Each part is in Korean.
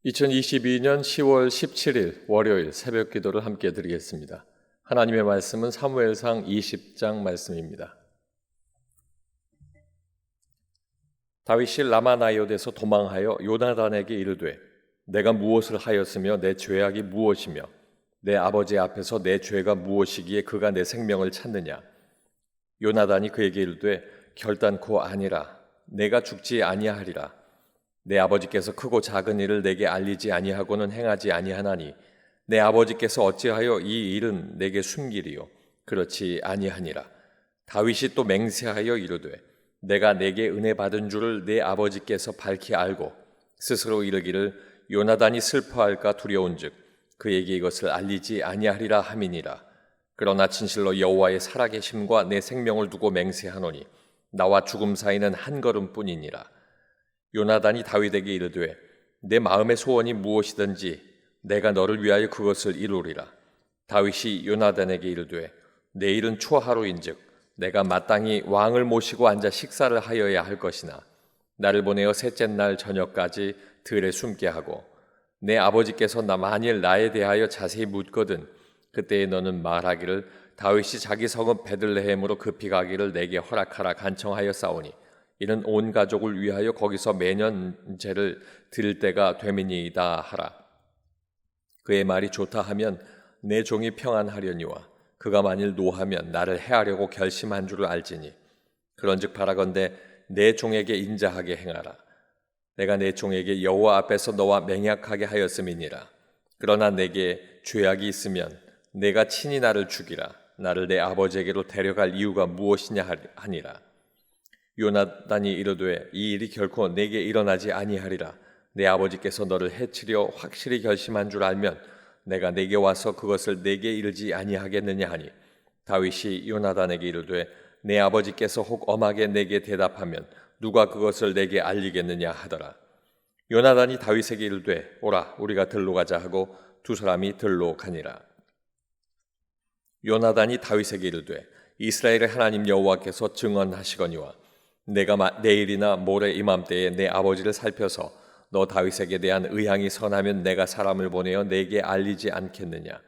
2022년 10월 17일 월요일 새벽 기도를 함께 드리겠습니다. 하나님의 말씀은 사무엘상 20장 말씀입니다. 다윗이 라마나이ot에서 도망하여 요나단에게 이르되 내가 무엇을 하였으며 내 죄악이 무엇이며 내 아버지 앞에서 내 죄가 무엇이기에 그가 내 생명을 찾느냐. 요나단이 그에게 이르되 결단코 아니라 내가 죽지 아니하리라. 내 아버지께서 크고 작은 일을 내게 알리지 아니하고는 행하지 아니하나니 내 아버지께서 어찌하여 이 일은 내게 숨기리요 그렇지 아니하니라. 다윗이 또 맹세하여 이르되 내가 내게 은혜 받은 줄을 내 아버지께서 밝히 알고 스스로 이르기를 요나단이 슬퍼할까 두려운즉 그에게 이것을 알리지 아니하리라 함이니라. 그러나 진실로 여호와의 살아계심과 내 생명을 두고 맹세하노니 나와 죽음 사이는 한 걸음뿐이니라. 요나단이 다윗에게 이르되 내 마음의 소원이 무엇이든지 내가 너를 위하여 그것을 이루리라. 다윗이 요나단에게 이르되 내일은 초하루인즉 내가 마땅히 왕을 모시고 앉아 식사를 하여야 할 것이나 나를 보내어 셋째 날 저녁까지 들에 숨게 하고 내 아버지께서 만일 나에 대하여 자세히 묻거든 그때에 너는 말하기를 다윗이 자기 성읍 베들레헴으로 급히 가기를 내게 허락하라 간청하여 싸우니 이는 온 가족을 위하여 거기서 매년 제를 드릴 때가 되미니이다 하라. 그의 말이 좋다 하면 내 종이 평안하려니와 그가 만일 노하면 나를 해하려고 결심한 줄을 알지니 그런즉 바라건대 내 종에게 인자하게 행하라. 내가 내 종에게 여호와 앞에서 너와 맹약하게 하였음이니라. 그러나 내게 죄악이 있으면 내가 친히 나를 죽이라. 나를 내 아버지에게로 데려갈 이유가 무엇이냐 하니라. 요나단이 이르되 이 일이 결코 내게 일어나지 아니하리라. 내 아버지께서 너를 해치려 확실히 결심한 줄 알면 내가 내게 와서 그것을 내게 이르지 아니하겠느냐 하니 다윗이 요나단에게 이르되 내 아버지께서 혹 엄하게 내게 대답하면 누가 그것을 내게 알리겠느냐 하더라. 요나단이 다윗에게 이르되 오라 우리가 들로 가자 하고 두 사람이 들로 가니라. 요나단이 다윗에게 이르되 이스라엘의 하나님 여호와께서 증언하시거니와 내가 내일이나 모레 이맘때에 내 아버지를 살펴서 너 다윗에게 대한 의향이 선하면 내가 사람을 보내어 내게 알리지 않겠느냐.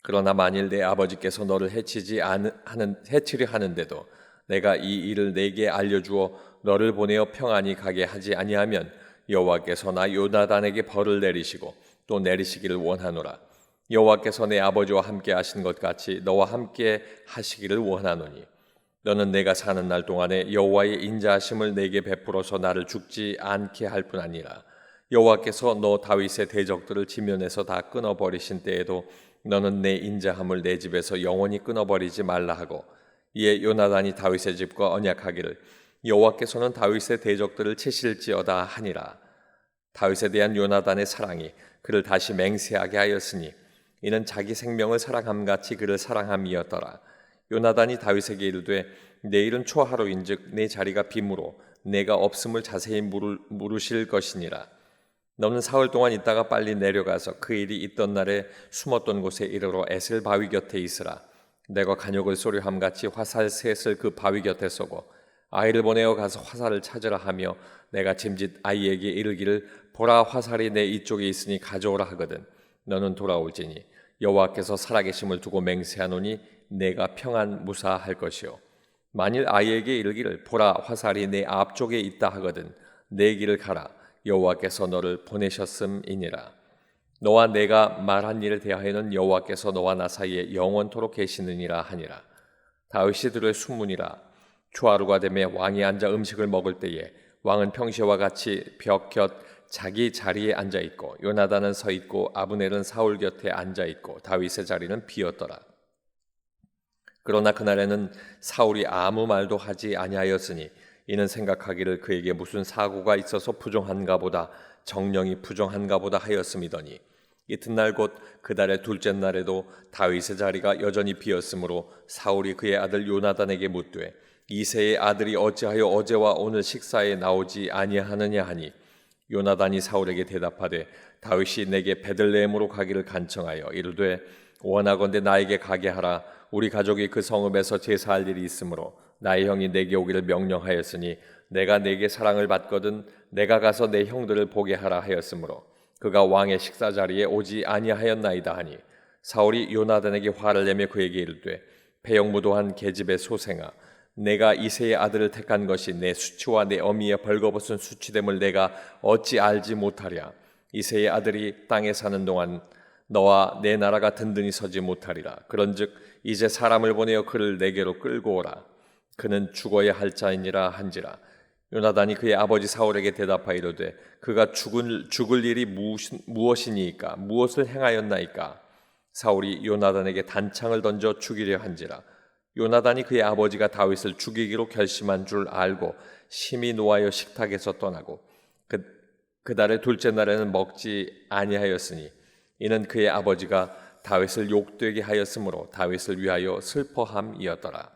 그러나 만일 내 아버지께서 너를 해치려 하는데도 내가 이 일을 내게 알려주어 너를 보내어 평안히 가게 하지 아니하면 여호와께서 나 요나단에게 벌을 내리시고 또 내리시기를 원하노라. 여호와께서 내 아버지와 함께 하신 것 같이 너와 함께 하시기를 원하노니 너는 내가 사는 날 동안에 여호와의 인자하심을 내게 베풀어서 나를 죽지 않게 할 뿐 아니라 여호와께서 너 다윗의 대적들을 지면에서 다 끊어버리신 때에도 너는 내 인자함을 내 집에서 영원히 끊어버리지 말라 하고 이에 요나단이 다윗의 집과 언약하기를 여호와께서는 다윗의 대적들을 치실지어다 하니라. 다윗에 대한 요나단의 사랑이 그를 다시 맹세하게 하였으니 이는 자기 생명을 사랑함같이 그를 사랑함이었더라. 요나단이 다윗에게 이르되 내일은 초하루인즉 내 자리가 빈으로 내가 없음을 자세히 물으실 것이니라. 너는 사흘 동안 있다가 빨리 내려가서 그 일이 있던 날에 숨었던 곳에 이르러 에셀 바위 곁에 있으라. 내가 간역을 쏘려함같이 화살 셋을 그 바위 곁에 쏘고 아이를 보내어 가서 화살을 찾으라 하며 내가 짐짓 아이에게 이르기를 보라 화살이 내 이쪽에 있으니 가져오라 하거든 너는 돌아올지니 여호와께서 살아계심을 두고 맹세하노니 내가 평안 무사할 것이요 만일 아이에게 이르기를 보라 화살이 내 앞쪽에 있다 하거든 내 길을 가라 여호와께서 너를 보내셨음이니라. 너와 내가 말한 일에 대하여는 여호와께서 너와 나 사이에 영원토록 계시느니라 하니라. 다윗이 들에 숨으니라. 초하루가 되매 왕이 앉아 음식을 먹을 때에 왕은 평시와 같이 벽 곁 자기 자리에 앉아 있고 요나단은 서 있고 아브넬은 사울 곁에 앉아 있고 다윗의 자리는 비었더라. 그러나 그날에는 사울이 아무 말도 하지 아니하였으니 이는 생각하기를 그에게 무슨 사고가 있어서 부정한가 보다 정령이 부정한가 보다 하였음이더니 이튿날 곧 그 달의 둘째 날에도 다윗의 자리가 여전히 비었으므로 사울이 그의 아들 요나단에게 묻되 이새의 아들이 어찌하여 어제와 오늘 식사에 나오지 아니하느냐 하니 요나단이 사울에게 대답하되 다윗이 내게 베들레헴으로 가기를 간청하여 이르되 원하건대 나에게 가게 하라. 우리 가족이 그 성읍에서 제사할 일이 있으므로 나의 형이 내게 오기를 명령하였으니 내가 내게 사랑을 받거든 내가 가서 내 형들을 보게 하라 하였으므로 그가 왕의 식사 자리에 오지 아니하였나이다 하니 사울이 요나단에게 화를 내며 그에게 이르되 배영무도한 계집의 소생아, 내가 이새의 아들을 택한 것이 내 수치와 내 어미의 벌거벗은 수치됨을 내가 어찌 알지 못하랴. 이새의 아들이 땅에 사는 동안 너와 내 나라가 든든히 서지 못하리라. 그런즉 이제 사람을 보내어 그를 내게로 끌고 오라. 그는 죽어야 할 자이니라 한지라. 요나단이 그의 아버지 사울에게 대답하여 이르되 그가 죽을 일이 무엇이니이까? 무엇을 행하였나이까? 사울이 요나단에게 단창을 던져 죽이려 한지라. 요나단이 그의 아버지가 다윗을 죽이기로 결심한 줄 알고 심히 노하여 식탁에서 떠나고 그달의 둘째 날에는 먹지 아니하였으니 이는 그의 아버지가 다윗을 욕되게 하였으므로 다윗을 위하여 슬퍼함이었더라.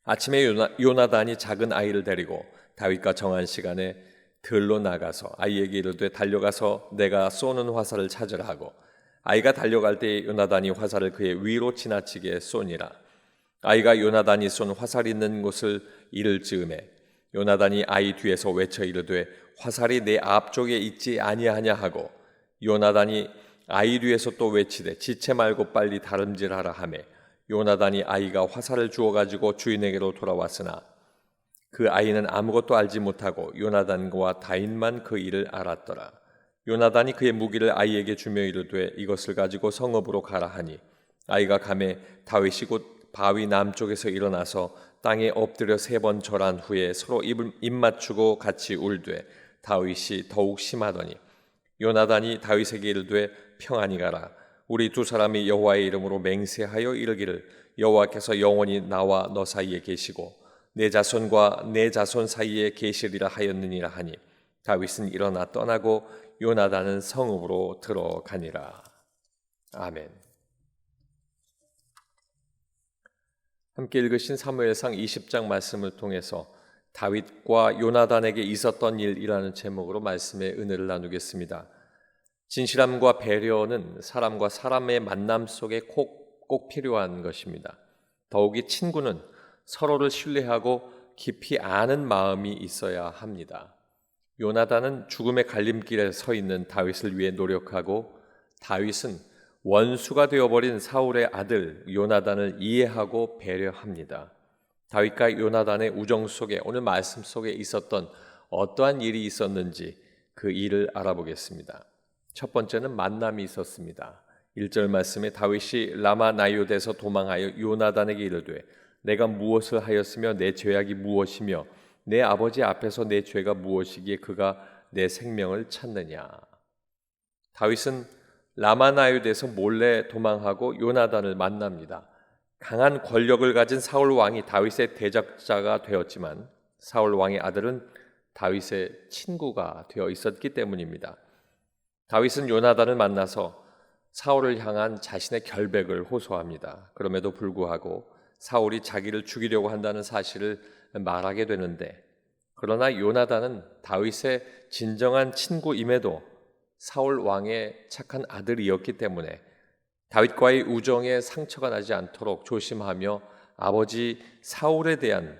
아침에 요나단이 작은 아이를 데리고 다윗과 정한 시간에 들로 나가서 아이에게 이르되 달려가서 내가 쏘는 화살을 찾으라 하고 아이가 달려갈 때에 요나단이 화살을 그의 위로 지나치게 쏘니라. 아이가 요나단이 쏜 화살 있는 곳을 이를 즈음에 요나단이 아이 뒤에서 외쳐 이르되 화살이 내 앞쪽에 있지 아니하냐 하고 요나단이 아이 뒤에서 또 외치되 지체 말고 빨리 다름질하라 하매 요나단이 아이가 화살을 주워 가지고 주인에게로 돌아왔으나 그 아이는 아무것도 알지 못하고 요나단과 다윗만 그 일을 알았더라. 요나단이 그의 무기를 아이에게 주며 이르되 이것을 가지고 성읍으로 가라 하니 아이가 가매 다윗이 곧 바위 남쪽에서 일어나서 땅에 엎드려 3번 절한 후에 서로 입 맞추고 같이 울되 다윗이 더욱 심하더니 요나단이 다윗에게 이르되 평안히 가라. 우리 두 사람이 여호와의 이름으로 맹세하여 이르기를 여호와께서 영원히 나와 너 사이에 계시고 내 자손과 내 자손 사이에 계시리라 하였느니라 하니 다윗은 일어나 떠나고 요나단은 성읍으로 들어가니라. 아멘. 함께 읽으신 사무엘상 20장 말씀을 통해서 다윗과 요나단에게 있었던 일이라는 제목으로 말씀의 은혜를 나누겠습니다. 진실함과 배려는 사람과 사람의 만남 속에 꼭 필요한 것입니다. 더욱이 친구는 서로를 신뢰하고 깊이 아는 마음이 있어야 합니다. 요나단은 죽음의 갈림길에 서 있는 다윗을 위해 노력하고 다윗은 원수가 되어버린 사울의 아들 요나단을 이해하고 배려합니다. 다윗과 요나단의 우정 속에 오늘 말씀 속에 있었던 어떠한 일이 있었는지 그 일을 알아보겠습니다. 첫 번째는 만남이 있었습니다. 1절 말씀에 다윗이 라마 나요대에서 도망하여 요나단에게 이르되 내가 무엇을 하였으며 내 죄악이 무엇이며 내 아버지 앞에서 내 죄가 무엇이기에 그가 내 생명을 찾느냐. 다윗은 라마 나요대에서 몰래 도망하고 요나단을 만납니다. 강한 권력을 가진 사울 왕이 다윗의 대적자가 되었지만 사울 왕의 아들은 다윗의 친구가 되어 있었기 때문입니다. 다윗은 요나단을 만나서 사울을 향한 자신의 결백을 호소합니다. 그럼에도 불구하고 사울이 자기를 죽이려고 한다는 사실을 말하게 되는데 그러나 요나단은 다윗의 진정한 친구임에도 사울 왕의 착한 아들이었기 때문에 다윗과의 우정에 상처가 나지 않도록 조심하며 아버지 사울에 대한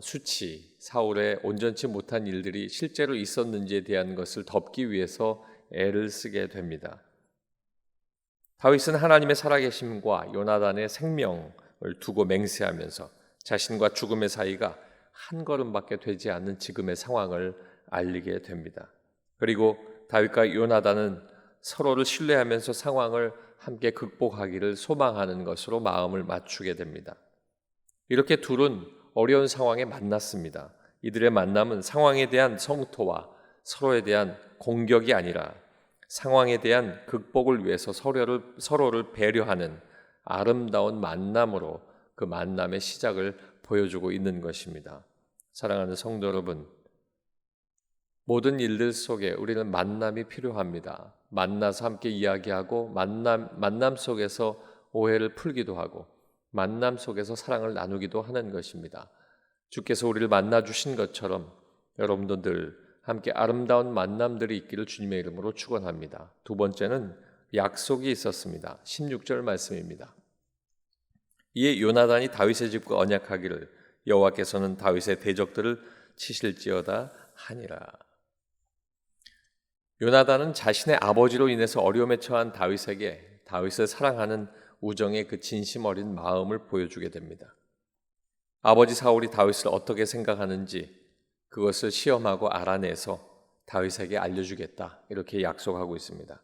수치, 사울의 온전치 못한 일들이 실제로 있었는지에 대한 것을 덮기 위해서 애를 쓰게 됩니다. 다윗은 하나님의 살아계심과 요나단의 생명을 두고 맹세하면서 자신과 죽음의 사이가 한 걸음밖에 되지 않는 지금의 상황을 알리게 됩니다. 그리고 다윗과 요나단은 서로를 신뢰하면서 상황을 함께 극복하기를 소망하는 것으로 마음을 맞추게 됩니다. 이렇게 둘은 어려운 상황에 만났습니다. 이들의 만남은 상황에 대한 성토와 서로에 대한 공격이 아니라 상황에 대한 극복을 위해서 서로를 배려하는 아름다운 만남으로 그 만남의 시작을 보여주고 있는 것입니다. 사랑하는 성도 여러분, 모든 일들 속에 우리는 만남이 필요합니다. 만나서 함께 이야기하고 만남 속에서 오해를 풀기도 하고 만남 속에서 사랑을 나누기도 하는 것입니다. 주께서 우리를 만나 주신 것처럼 여러분도 늘 함께 아름다운 만남들이 있기를 주님의 이름으로 축원합니다. 두 번째는 약속이 있었습니다. 16절 말씀입니다. 이에 요나단이 다윗의 집과 언약하기를 여호와께서는 다윗의 대적들을 치실지어다 하니라. 요나단은 자신의 아버지로 인해서 어려움에 처한 다윗에게 다윗을 사랑하는 우정의 그 진심 어린 마음을 보여주게 됩니다. 아버지 사울이 다윗을 어떻게 생각하는지 그것을 시험하고 알아내서 다윗에게 알려주겠다, 이렇게 약속하고 있습니다.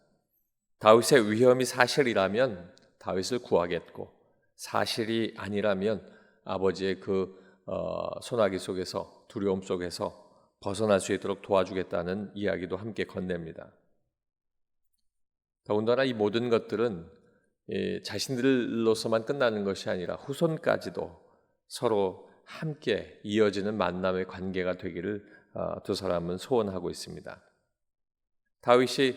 다윗의 위험이 사실이라면 다윗을 구하겠고, 사실이 아니라면 아버지의 그 소나기 속에서, 두려움 속에서 벗어날 수 있도록 도와주겠다는 이야기도 함께 건넵니다. 더군다나 이 모든 것들은 자신들로서만 끝나는 것이 아니라 후손까지도 서로 함께 이어지는 만남의 관계가 되기를 두 사람은 소원하고 있습니다. 다윗이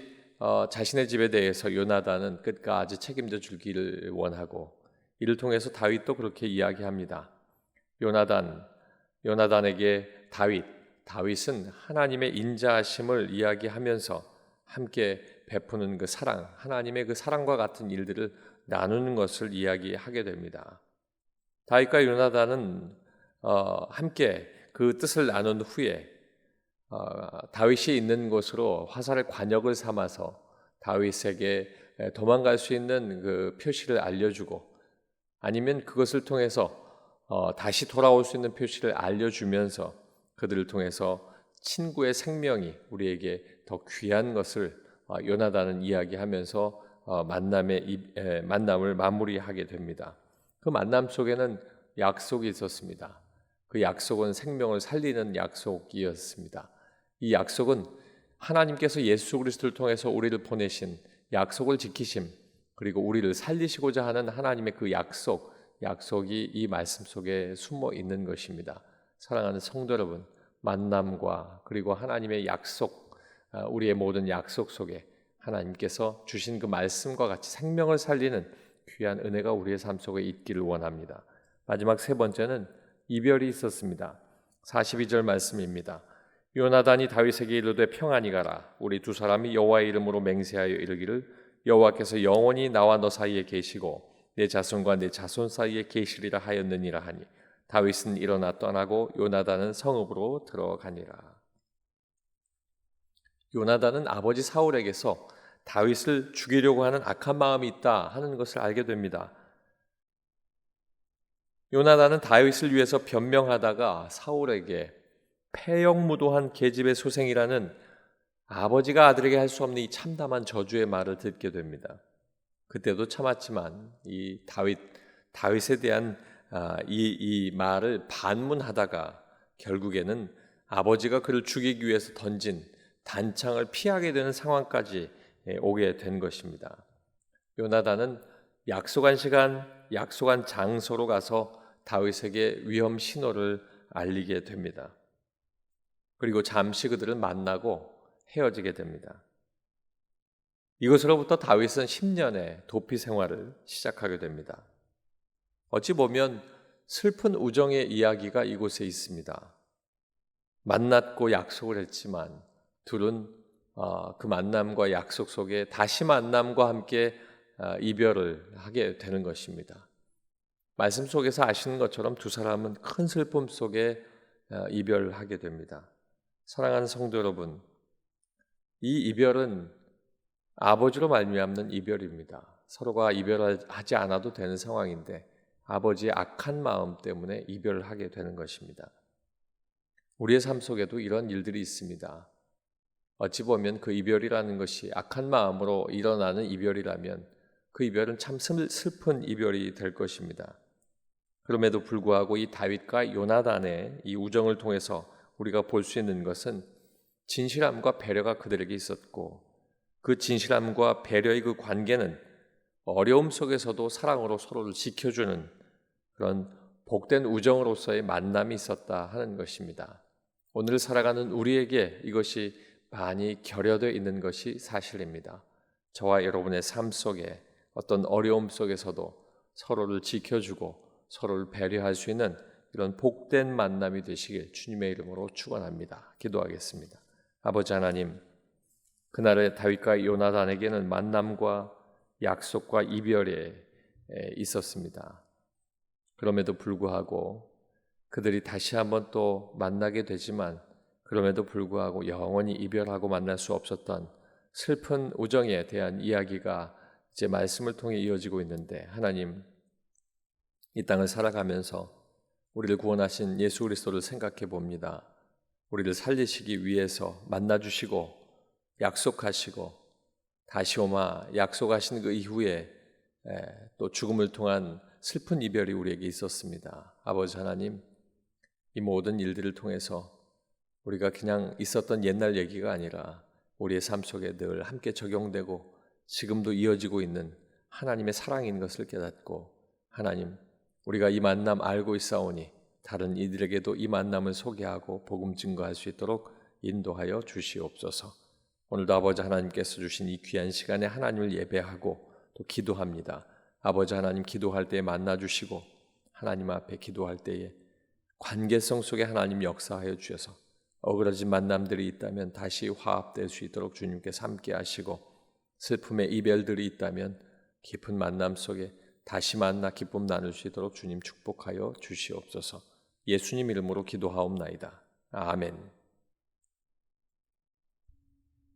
자신의 집에 대해서 요나단은 끝까지 책임져 주기를 원하고, 이를 통해서 다윗도 그렇게 이야기합니다. 요나단에게 다윗은 하나님의 인자하심을 이야기하면서 함께 베푸는 그 사랑, 하나님의 그 사랑과 같은 일들을 나누는 것을 이야기하게 됩니다. 다윗과 요나단은 함께 그 뜻을 나눈 후에 다윗이 있는 곳으로 화살의 관역을 삼아서 다윗에게 도망갈 수 있는 그 표시를 알려주고, 아니면 그것을 통해서 다시 돌아올 수 있는 표시를 알려주면서 그들을 통해서 친구의 생명이 우리에게 더 귀한 것을 요나단은 이야기하면서 만남을 마무리하게 됩니다. 그 만남 속에는 약속이 있었습니다. 그 약속은 생명을 살리는 약속이었습니다. 이 약속은 하나님께서 예수 그리스도를 통해서 우리를 보내신 약속을 지키심, 그리고 우리를 살리시고자 하는 하나님의 그 약속이 이 말씀 속에 숨어 있는 것입니다. 사랑하는 성도 여러분, 만남과 그리고 하나님의 약속, 우리의 모든 약속 속에 하나님께서 주신 그 말씀과 같이 생명을 살리는 귀한 은혜가 우리의 삶 속에 있기를 원합니다. 마지막 세 번째는 이별이 있었습니다. 42절 말씀입니다. 요나단이 다윗에게 이르되 평안히 가라. 우리 두 사람이 여호와의 이름으로 맹세하여 이르기를 여호와께서 영원히 나와 너 사이에 계시고 내 자손과 내 자손 사이에 계시리라 하였느니라 하니 다윗은 일어나 떠나고 요나단은 성읍으로 들어가니라. 요나단은 아버지 사울에게서 다윗을 죽이려고 하는 악한 마음이 있다 하는 것을 알게 됩니다. 요나단은 다윗을 위해서 변명하다가 사울에게 폐역무도한 계집의 소생이라는 아버지가 아들에게 할 수 없는 이 참담한 저주의 말을 듣게 됩니다. 그때도 참았지만 이 다윗에 대한 이 말을 반문하다가 결국에는 아버지가 그를 죽이기 위해서 던진 단창을 피하게 되는 상황까지 오게 된 것입니다. 요나단은 약속한 시간, 약속한 장소로 가서 다윗에게 위험 신호를 알리게 됩니다. 그리고 잠시 그들은 만나고 헤어지게 됩니다. 이것으로부터 다윗은 10년의 도피 생활을 시작하게 됩니다. 어찌 보면 슬픈 우정의 이야기가 이곳에 있습니다. 만났고 약속을 했지만 둘은 그 만남과 약속 속에 다시 만남과 함께 이별을 하게 되는 것입니다. 말씀 속에서 아시는 것처럼 두 사람은 큰 슬픔 속에 이별을 하게 됩니다. 사랑하는 성도 여러분, 이 이별은 아버지로 말미암는 이별입니다. 서로가 이별하지 않아도 되는 상황인데 아버지의 악한 마음 때문에 이별을 하게 되는 것입니다. 우리의 삶 속에도 이런 일들이 있습니다. 어찌 보면 그 이별이라는 것이 악한 마음으로 일어나는 이별이라면 그 이별은 참 슬픈 이별이 될 것입니다. 그럼에도 불구하고 이 다윗과 요나단의 이 우정을 통해서 우리가 볼 수 있는 것은 진실함과 배려가 그들에게 있었고, 그 진실함과 배려의 그 관계는 어려움 속에서도 사랑으로 서로를 지켜주는 그런 복된 우정으로서의 만남이 있었다 하는 것입니다. 오늘 살아가는 우리에게 이것이 많이 결여되어 있는 것이 사실입니다. 저와 여러분의 삶 속에 어떤 어려움 속에서도 서로를 지켜주고 서로를 배려할 수 있는 이런 복된 만남이 되시길 주님의 이름으로 축원합니다. 기도하겠습니다. 아버지 하나님, 그날의 다윗과 요나단에게는 만남과 약속과 이별에 있었습니다. 그럼에도 불구하고 그들이 다시 한번 또 만나게 되지만 그럼에도 불구하고 영원히 이별하고 만날 수 없었던 슬픈 우정에 대한 이야기가 이제 말씀을 통해 이어지고 있는데, 하나님, 이 땅을 살아가면서 우리를 구원하신 예수 그리스도를 생각해 봅니다. 우리를 살리시기 위해서 만나주시고 약속하시고 다시 오마 약속하신 그 이후에 또 죽음을 통한 슬픈 이별이 우리에게 있었습니다. 아버지 하나님, 이 모든 일들을 통해서 우리가 그냥 있었던 옛날 얘기가 아니라 우리의 삶 속에 늘 함께 적용되고 지금도 이어지고 있는 하나님의 사랑인 것을 깨닫고, 하나님, 우리가 이 만남 알고 있사오니 다른 이들에게도 이 만남을 소개하고 복음 증거할 수 있도록 인도하여 주시옵소서. 오늘도 아버지 하나님께서 주신 이 귀한 시간에 하나님을 예배하고 또 기도합니다. 아버지 하나님, 기도할 때에 만나주시고 하나님 앞에 기도할 때에 관계성 속에 하나님 역사하여 주셔서 어그러진 만남들이 있다면 다시 화합될 수 있도록 주님께서 함께 하시고, 슬픔의 이별들이 있다면 깊은 만남 속에 다시 만나 기쁨 나눌 수 있도록 주님 축복하여 주시옵소서. 예수님 이름으로 기도하옵나이다. 아멘.